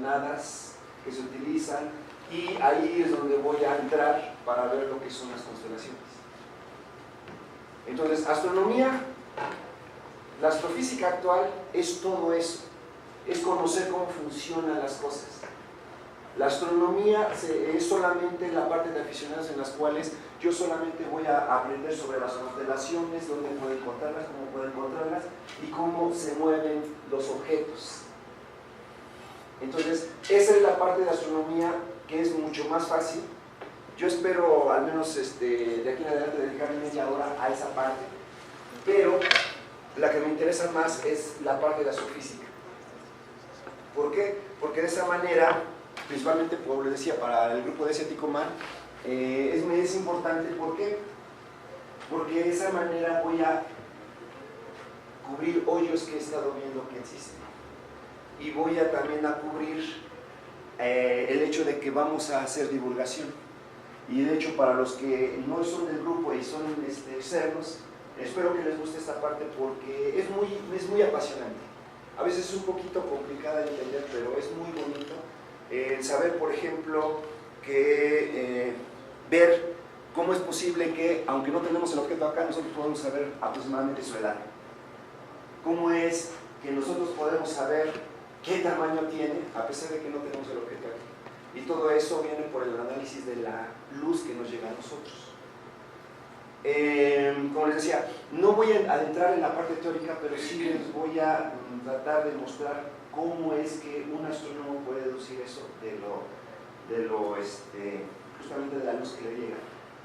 coordenadas que se utilizan, y ahí es donde voy a entrar para ver lo que son las constelaciones. Entonces, astronomía, la astrofísica actual es todo eso, es conocer cómo funcionan las cosas. La astronomía es solamente la parte de aficionados en las cuales yo solamente voy a aprender sobre las constelaciones, dónde puedo encontrarlas, cómo puedo encontrarlas y cómo se mueven los objetos. Entonces, esa es la parte de astronomía que es mucho más fácil. Yo espero al menos de aquí en adelante dedicarme media hora a esa parte, pero la que me interesa más es la parte de astrofísica. ¿Por qué? Porque de esa manera, principalmente, como les decía, para el grupo de Ciaticomán, es importante. ¿Por qué? Porque de esa manera voy a cubrir hoyos que he estado viendo que existen. Y voy a también a cubrir el hecho de que vamos a hacer divulgación. Y de hecho, para los que no son del grupo y son externos, espero que les guste esta parte porque es muy apasionante. A veces es un poquito complicada de entender, pero es muy bonito saber, por ejemplo, que ver cómo es posible que, aunque no tenemos el objeto acá, nosotros podemos saber aproximadamente su edad. Cómo es que nosotros podemos saber qué tamaño tiene, a pesar de que no tenemos el objeto aquí. Y todo eso viene por el análisis de la luz que nos llega a nosotros. Como les decía, no voy a adentrar en la parte teórica, pero sí les voy a tratar de mostrar cómo es que un astrónomo puede deducir eso justamente de la luz que le llega.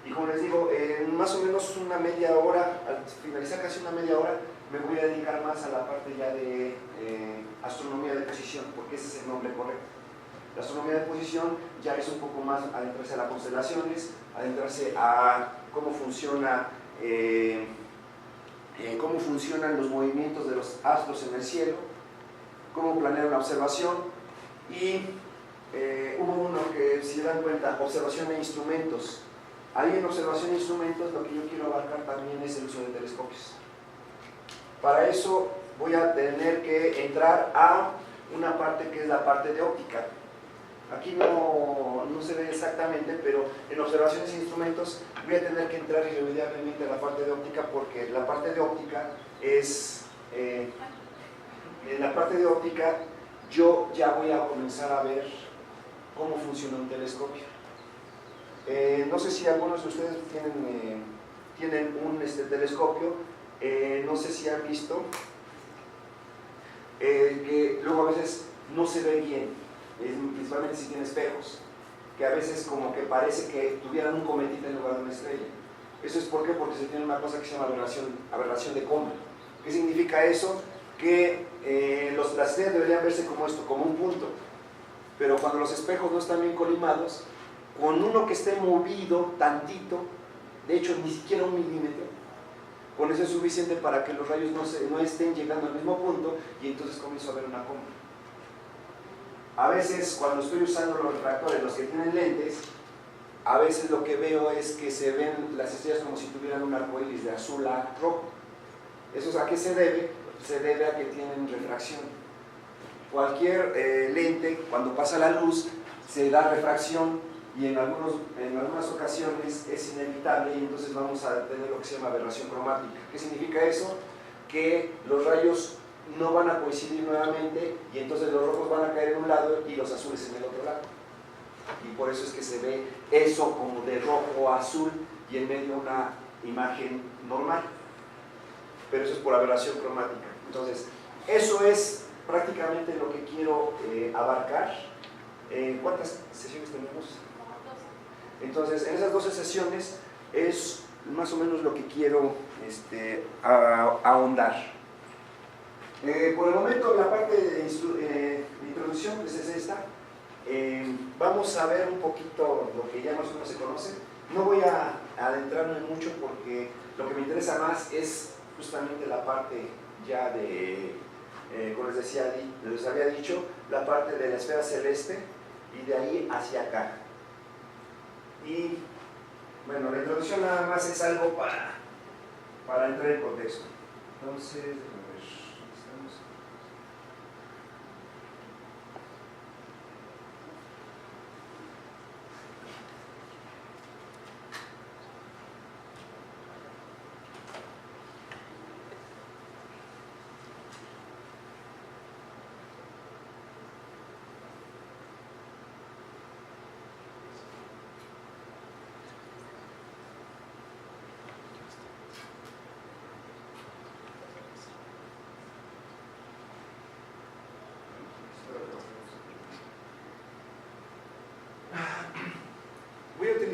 Y como les digo, en más o menos una media hora, al finalizar casi una media hora, me voy a dedicar más a la parte ya de astronomía de posición, porque ese es el nombre correcto. La astronomía de posición ya es un poco más adentrarse a las constelaciones, adentrarse a cómo funcionan los movimientos de los astros en el cielo, cómo planear una observación, y hubo uno que, si se dan cuenta, observación e instrumentos. Ahí en observación e instrumentos lo que yo quiero abarcar también es el uso de telescopios. Para eso voy a tener que entrar a una parte que es la parte de óptica. Aquí no se ve exactamente, pero en observaciones e instrumentos voy a tener que entrar irremediablemente a la parte de óptica, porque la parte de óptica es... en la parte de óptica yo ya voy a comenzar a ver cómo funciona un telescopio. No sé si algunos de ustedes tienen un telescopio, no sé si han visto que luego a veces no se ve bien. Principalmente si tiene espejos, que a veces como que parece que tuvieran un cometita en lugar de una estrella. ¿Eso es por qué? Porque se tiene una cosa que se llama aberración de Coma. ¿Qué significa eso? Que las estrellas deberían verse como esto, como un punto, pero cuando los espejos no están bien colimados, con uno que esté movido tantito, de hecho ni siquiera un milímetro, con eso es suficiente para que los rayos no estén llegando al mismo punto, y entonces comienzo a ver una coma. A veces cuando estoy usando los refractores, los que tienen lentes, a veces lo que veo es que se ven las estrellas como si tuvieran un arco iris de azul a rojo. ¿Eso a qué se debe? Se debe a que tienen refracción. Cualquier lente, cuando pasa la luz, se da refracción, y en algunas ocasiones es inevitable, y entonces vamos a tener lo que se llama aberración cromática. ¿Qué significa eso? Que los rayos no van a coincidir nuevamente, y entonces los rojos van a caer en un lado y los azules en el otro lado. Y por eso es que se ve eso como de rojo a azul, y en medio una imagen normal. Pero eso es por aberración cromática. Entonces, eso es prácticamente lo que quiero abarcar. ¿Cuántas sesiones tenemos? Entonces, en esas 12 sesiones es más o menos lo que quiero ahondar. Por el momento, la parte de introducción pues es esta. Vamos a ver un poquito lo que ya más o menos se conoce. No voy a adentrarme mucho porque lo que me interesa más es justamente la parte ya de, como les había dicho, la parte de la esfera celeste, y de ahí hacia acá. Y bueno, la introducción nada más es algo para entrar en contexto. Entonces, a ver, ¿dónde estamos?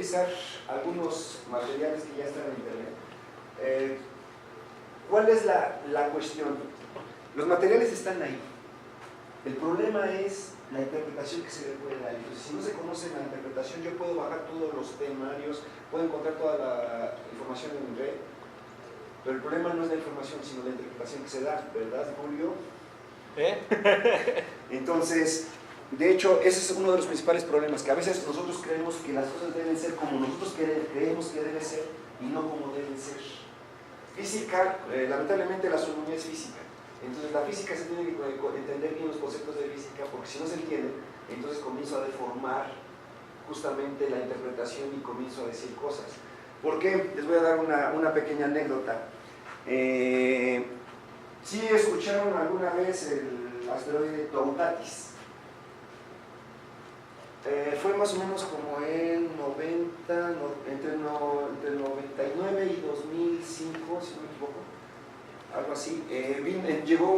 utilizar algunos materiales que ya están en internet. ¿Cuál es la cuestión? Los materiales están ahí. El problema es la interpretación que se le puede dar. Entonces, si no se conoce la interpretación, yo puedo bajar todos los temarios, puedo encontrar toda la información en red, pero el problema no es la información, sino la interpretación que se da, ¿verdad, Julio? Entonces, de hecho, ese es uno de los principales problemas, que a veces nosotros creemos que las cosas deben ser como nosotros creemos que deben ser y no como deben ser. Física, lamentablemente la astronomía es física. Entonces la física se tiene que entender bien los conceptos de física, porque si no se entienden, entonces comienzo a deformar justamente la interpretación y comienzo a decir cosas. ¿Por qué? Les voy a dar una pequeña anécdota. ¿Sí escucharon alguna vez el asteroide Toutatis? Fue más o menos como en 90, entre 99 y 2005, si no me equivoco, algo así. Llegó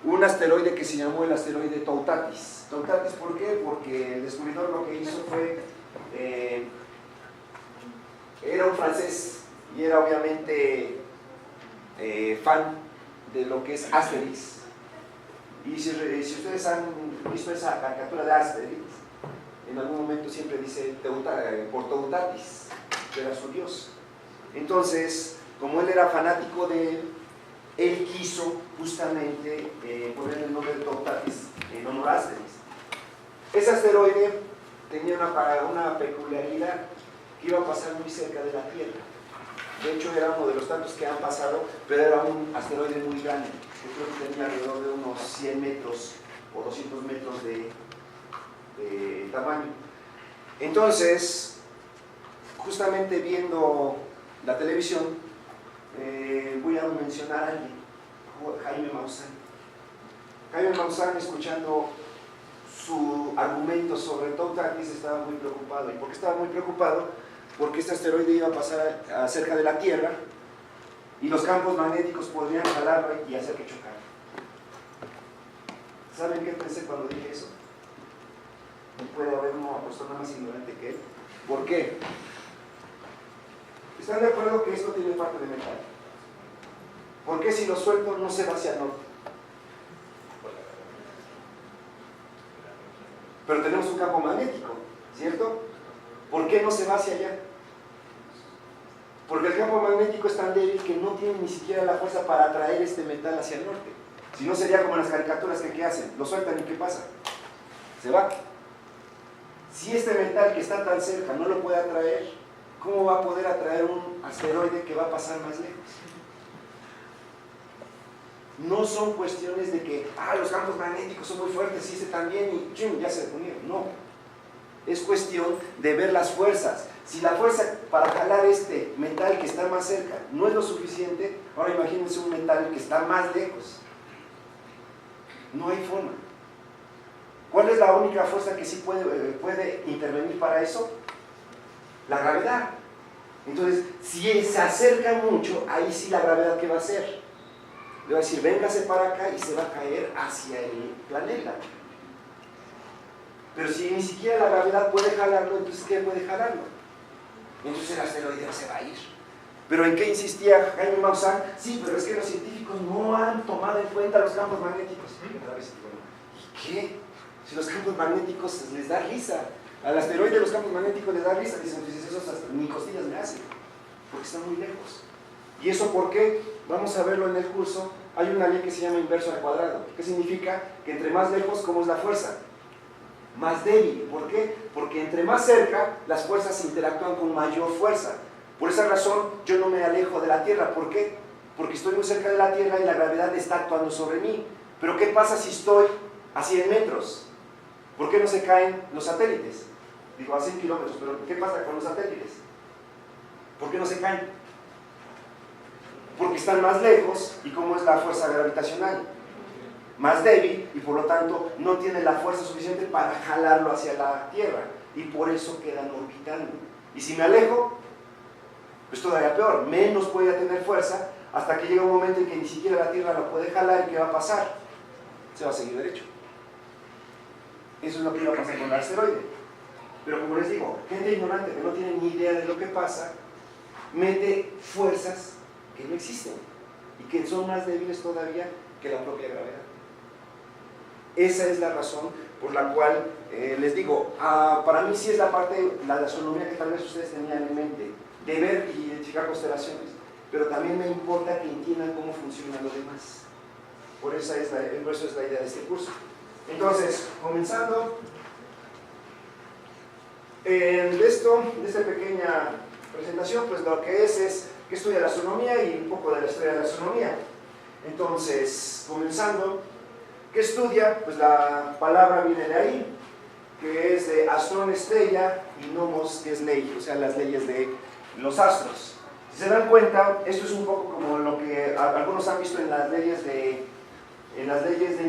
un asteroide que se llamó el asteroide Toutatis. Toutatis, ¿por qué? Porque el descubridor lo que hizo fue, era un francés y era obviamente fan de lo que es Asterix. Y si ustedes han visto esa caricatura de Asterix, en algún momento siempre dice por Toutatis, que era su dios. Entonces, como él era fanático de él, él quiso justamente poner el nombre de Toutatis en honor a Asterix. Ese asteroide tenía una peculiaridad, que iba a pasar muy cerca de la Tierra. De hecho, era uno de los tantos que han pasado, pero era un asteroide muy grande. Yo creo que tenía alrededor de unos 100 metros o 200 metros de tamaño. Entonces, justamente viendo la televisión, voy a mencionar a alguien, Jaime Maussan. Jaime Maussan, escuchando su argumento sobre Toutatis, estaba muy preocupado. ¿Y por qué estaba muy preocupado? Porque este asteroide iba a pasar cerca de la Tierra y los campos magnéticos podrían jalarlo y hacer que chocara. ¿Saben qué pensé cuando dije eso? No puede haber una persona más ignorante que él. ¿Por qué? ¿Están de acuerdo que esto tiene parte de metal? ¿Por qué si lo suelto no se va hacia el norte? Pero tenemos un campo magnético, ¿cierto? ¿Por qué no se va hacia allá? Porque el campo magnético es tan débil que no tiene ni siquiera la fuerza para atraer este metal hacia el norte. Si no, sería como en las caricaturas que ¿qué hacen? Lo sueltan y ¿qué pasa? Se va. Si este metal que está tan cerca no lo puede atraer, ¿cómo va a poder atraer un asteroide que va a pasar más lejos? No son cuestiones de que, los campos magnéticos son muy fuertes y este también y ¡chum!, ya se unieron. No. Es cuestión de ver las fuerzas. Si la fuerza para jalar este metal que está más cerca no es lo suficiente, ahora imagínense un metal que está más lejos. No hay forma. ¿Cuál es la única fuerza que sí puede intervenir para eso? La gravedad. Entonces, si se acerca mucho, ahí sí la gravedad, ¿qué va a hacer? Le va a decir, véngase para acá y se va a caer hacia el planeta. Pero si ni siquiera la gravedad puede jalarlo, entonces ¿qué puede jalarlo? Entonces el asteroide se va a ir. ¿Pero en qué insistía Jaime Maussan? Sí, pero es que los científicos no han tomado en cuenta los campos magnéticos. ¿Y qué? Si los campos magnéticos les da risa. Al asteroide los campos magnéticos les da risa. Dicen, pues esos ni costillas me hacen, porque están muy lejos. ¿Y eso por qué? Vamos a verlo en el curso. Hay una ley que se llama inverso al cuadrado. ¿Qué significa? Que entre más lejos, ¿cómo es la fuerza? Más débil. ¿Por qué? Porque entre más cerca, las fuerzas interactúan con mayor fuerza. Por esa razón, yo no me alejo de la Tierra. ¿Por qué? Porque estoy muy cerca de la Tierra y la gravedad está actuando sobre mí. Pero ¿qué pasa si estoy a 100 metros? ¿Por qué no se caen los satélites? Digo, a 100 kilómetros, pero ¿qué pasa con los satélites? ¿Por qué no se caen? Porque están más lejos. ¿Y cómo es la fuerza gravitacional? Más débil, y por lo tanto no tiene la fuerza suficiente para jalarlo hacia la Tierra, y por eso quedan orbitando. Y si me alejo, pues todavía peor, menos puede tener fuerza, hasta que llega un momento en que ni siquiera la Tierra lo puede jalar. ¿Y qué va a pasar? Se va a seguir derecho. Eso es lo que iba a pasar con el asteroide. Pero como les digo, gente ignorante que no tiene ni idea de lo que pasa, mete fuerzas que no existen y que son más débiles todavía que la propia gravedad. Esa es la razón por la cual les digo, para mí sí es la parte, la astronomía que tal vez ustedes tenían en mente, de ver y identificar constelaciones, pero también me importa que entiendan cómo funciona lo demás. Por eso es la idea de este curso. Entonces, comenzando de esta pequeña presentación, pues lo que es que estudia la astronomía y un poco de la historia de la astronomía. Entonces, comenzando, ¿qué estudia? Pues la palabra viene de ahí, que es de astrón, estrella, y nomos, que es ley, o sea, las leyes de los astros. Si se dan cuenta, esto es un poco como lo que algunos han visto en las leyes de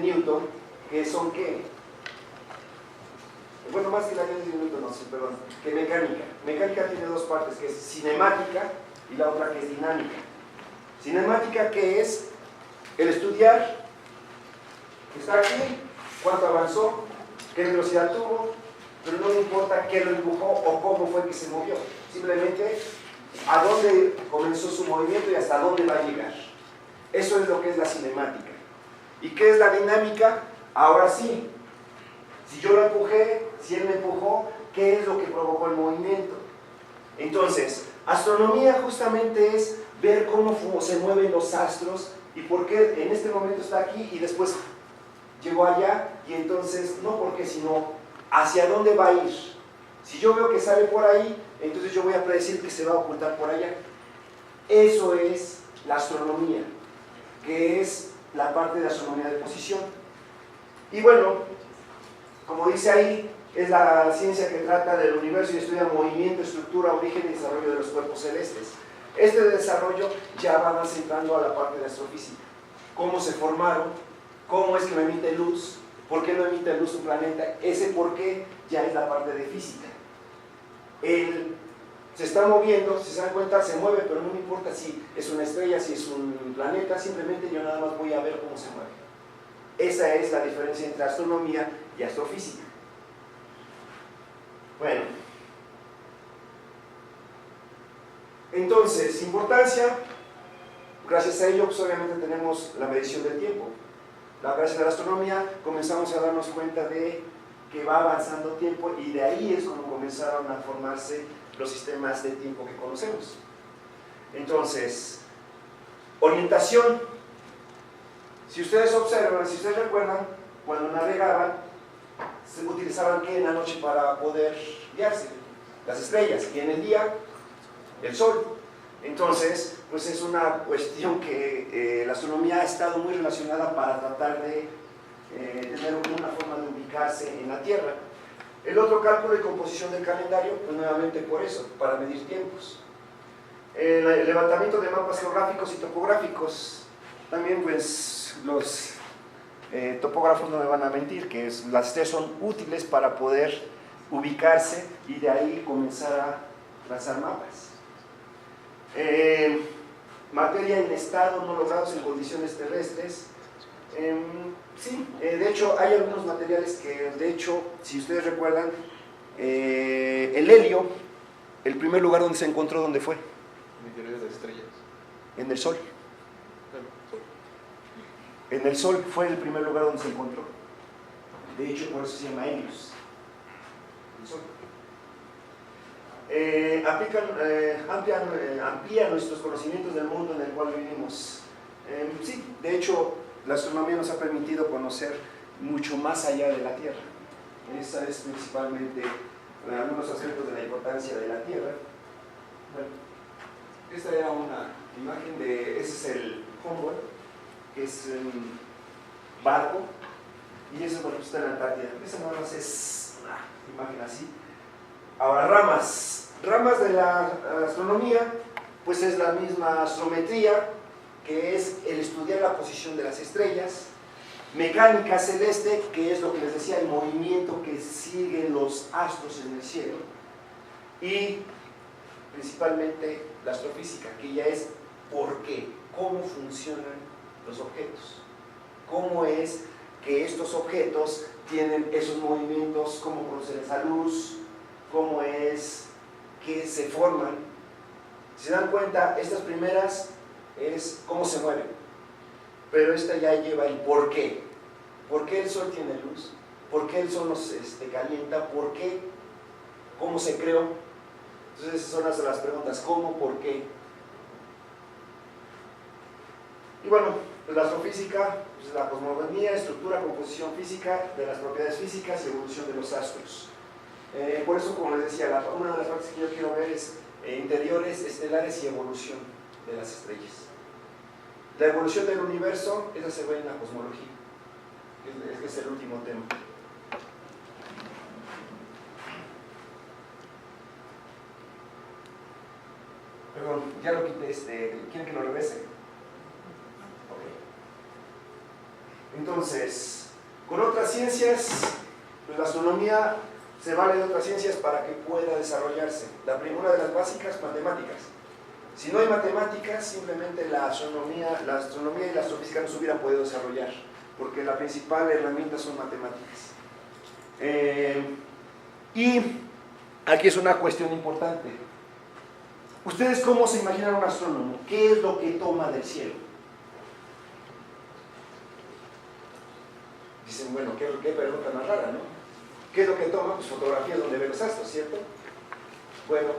Newton, que son ¿qué? Bueno, más que las leyes de Newton, no sé, perdón, que mecánica. Mecánica tiene dos partes, que es cinemática y la otra que es dinámica. Cinemática, que es el estudiar, está aquí, cuánto avanzó, qué velocidad tuvo, pero no me importa qué lo empujó o cómo fue que se movió, simplemente a dónde comenzó su movimiento y hasta dónde va a llegar. Eso es lo que es la cinemática. ¿Y qué es la dinámica? Ahora sí, si yo lo empujé, si él me empujó, ¿qué es lo que provocó el movimiento? Entonces, astronomía justamente es ver cómo se mueven los astros y por qué en este momento está aquí y después llegó allá, y entonces, no por qué, sino hacia dónde va a ir. Si yo veo que sale por ahí, entonces yo voy a predecir que se va a ocultar por allá. Eso es la astronomía, que es la parte de astronomía de posición. Y bueno, como dice ahí, es la ciencia que trata del universo y estudia movimiento, estructura, origen y desarrollo de los cuerpos celestes. Este desarrollo ya va más entrando a la parte de astrofísica. Cómo se formaron, cómo es que no emite luz, por qué no emite luz un planeta, ese por qué ya es la parte de física. Él se está moviendo, si se dan cuenta se mueve, pero no me importa si es una estrella, si es un planeta, simplemente yo nada más voy a ver cómo se mueve. Esa es la diferencia entre astronomía y astrofísica. Bueno, entonces, importancia, gracias a ello pues obviamente tenemos la medición del tiempo. Gracias a la astronomía comenzamos a darnos cuenta de que va avanzando tiempo y de ahí es cuando comenzaron a formarse los sistemas de tiempo que conocemos. Entonces, orientación. Si ustedes observan, si ustedes recuerdan, cuando navegaban, se utilizaban ¿qué en la noche para poder guiarse? Las estrellas, y en el día, el sol. Entonces, pues es una cuestión que la astronomía ha estado muy relacionada para tratar de tener una forma de ubicarse en la Tierra. El otro, cálculo y composición del calendario, pues nuevamente por eso, para medir tiempos. El levantamiento de mapas geográficos y topográficos, también pues los topógrafos no me van a mentir, que las tres son útiles para poder ubicarse y de ahí comenzar a trazar mapas. Materia en estado no logrados en condiciones terrestres. Sí, de hecho hay algunos materiales que, de hecho, si ustedes recuerdan, el helio, el primer lugar donde se encontró, ¿dónde fue? En interiores de estrellas. En el Sol. En el Sol fue el primer lugar donde se encontró. De hecho, por eso se llama Helios. El Sol. Amplía nuestros conocimientos del mundo en el cual vivimos. Sí, de hecho, la astronomía nos ha permitido conocer mucho más allá de la Tierra. Esa es principalmente algunos aspectos de la importancia de la Tierra. Bueno, esta era una imagen de, ese es el Humboldt, que es un barco, y eso bueno, está en la Antártida. Esa nada más es una imagen así. Ahora, ramas de la astronomía, pues es la misma astrometría, que es el estudiar la posición de las estrellas, mecánica celeste, que es lo que les decía, el movimiento que siguen los astros en el cielo, y principalmente la astrofísica, que ya es por qué, cómo funcionan los objetos, cómo es que estos objetos tienen esos movimientos, cómo procede esa luz, cómo es que se forman. Si se dan cuenta, estas primeras es cómo se mueven, pero esta ya lleva el por qué. ¿Por qué el Sol tiene luz? ¿Por qué el Sol nos calienta? ¿Por qué? ¿Cómo se creó? Entonces esas son las preguntas, ¿cómo? ¿Por qué? Y bueno, pues la astrofísica, pues la cosmogonía, estructura, composición física de las propiedades físicas y evolución de los astros. Por eso, como les decía, una de las partes que yo quiero ver es interiores, estelares y evolución de las estrellas. La evolución del universo, esa se ve en la cosmología, que es el último tema. Perdón, ya lo quité, ¿quieren que lo regrese? Entonces, con otras ciencias, pues la astronomía se vale de otras ciencias para que pueda desarrollarse. La primera de las básicas, matemáticas. Si no hay matemáticas, simplemente la astronomía y la astrofísica no se hubieran podido desarrollar, porque la principal herramienta son matemáticas. Y aquí es una cuestión importante. ¿Ustedes cómo se imaginan un astrónomo? ¿Qué es lo que toma del cielo? Dicen, bueno, qué pregunta más rara, ¿no? ¿Qué es lo que toma? Pues fotografías donde ve los astros, ¿cierto? Bueno,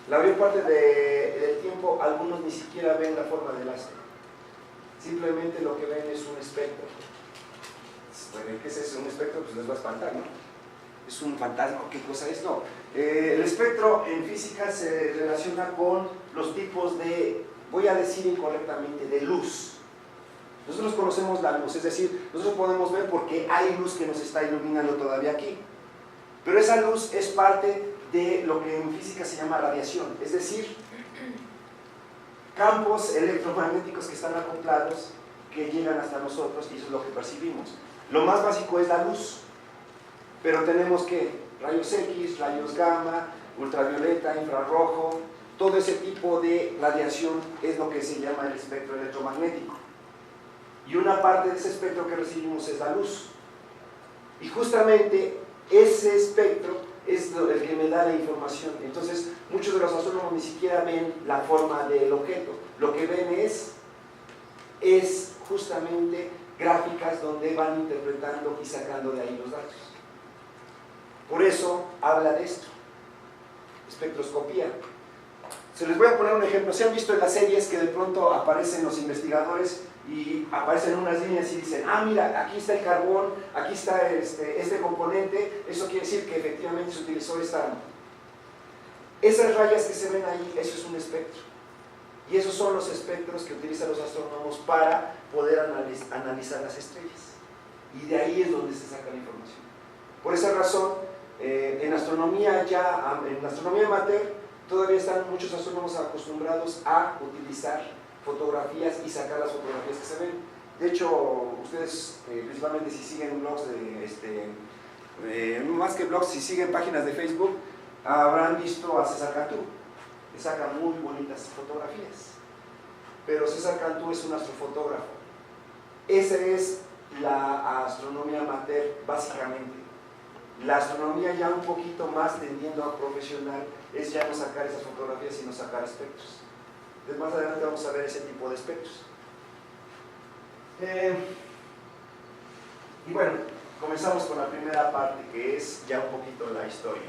la mayor parte del tiempo algunos ni siquiera ven la forma del astro. Simplemente lo que ven es un espectro. Bueno, ¿qué es eso? Un espectro, pues les va a espantar, ¿no? ¿Es un fantasma? ¿Qué cosa es? No. El espectro en física se relaciona con los tipos de, voy a decir incorrectamente, de luz. Nosotros conocemos la luz, es decir, nosotros podemos ver porque hay luz que nos está iluminando todavía aquí. Pero esa luz es parte de lo que en física se llama radiación, es decir, campos electromagnéticos que están acoplados, que llegan hasta nosotros y eso es lo que percibimos. Lo más básico es la luz, pero tenemos que rayos X, rayos gamma, ultravioleta, infrarrojo, todo ese tipo de radiación es lo que se llama el espectro electromagnético. Y una parte de ese espectro que recibimos es la luz. Y justamente ese espectro es el que me da la información. Entonces, muchos de los astrónomos ni siquiera ven la forma del objeto. Lo que ven es justamente gráficas donde van interpretando y sacando de ahí los datos. Por eso habla de esto, espectroscopía. Se les voy a poner un ejemplo. ¿Se han visto en las series que de pronto aparecen los investigadores y aparecen unas líneas y dicen, ah, mira, aquí está el carbón, aquí está este componente, eso quiere decir que efectivamente se utilizó esta... Esas rayas que se ven ahí, eso es un espectro. Y esos son los espectros que utilizan los astrónomos para poder analizar las estrellas. Y de ahí es donde se saca la información. Por esa razón, en astronomía amateur, todavía están muchos astrónomos acostumbrados a utilizar fotografías y sacar las fotografías que se ven. De hecho, ustedes, principalmente si siguen blogs más que blogs, si siguen páginas de Facebook, habrán visto a César Cantú, que saca muy bonitas fotografías. Pero César Cantú es un astrofotógrafo. Esa es la astronomía amateur, básicamente. La astronomía ya un poquito más tendiendo a profesional es ya no sacar esas fotografías, sino sacar espectros. Entonces, más adelante vamos a ver ese tipo de espectros. Y bueno, comenzamos con la primera parte, que es ya un poquito la historia.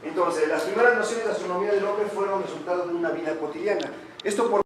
Entonces, las primeras nociones de astronomía del hombre fueron resultado de una vida cotidiana. Esto por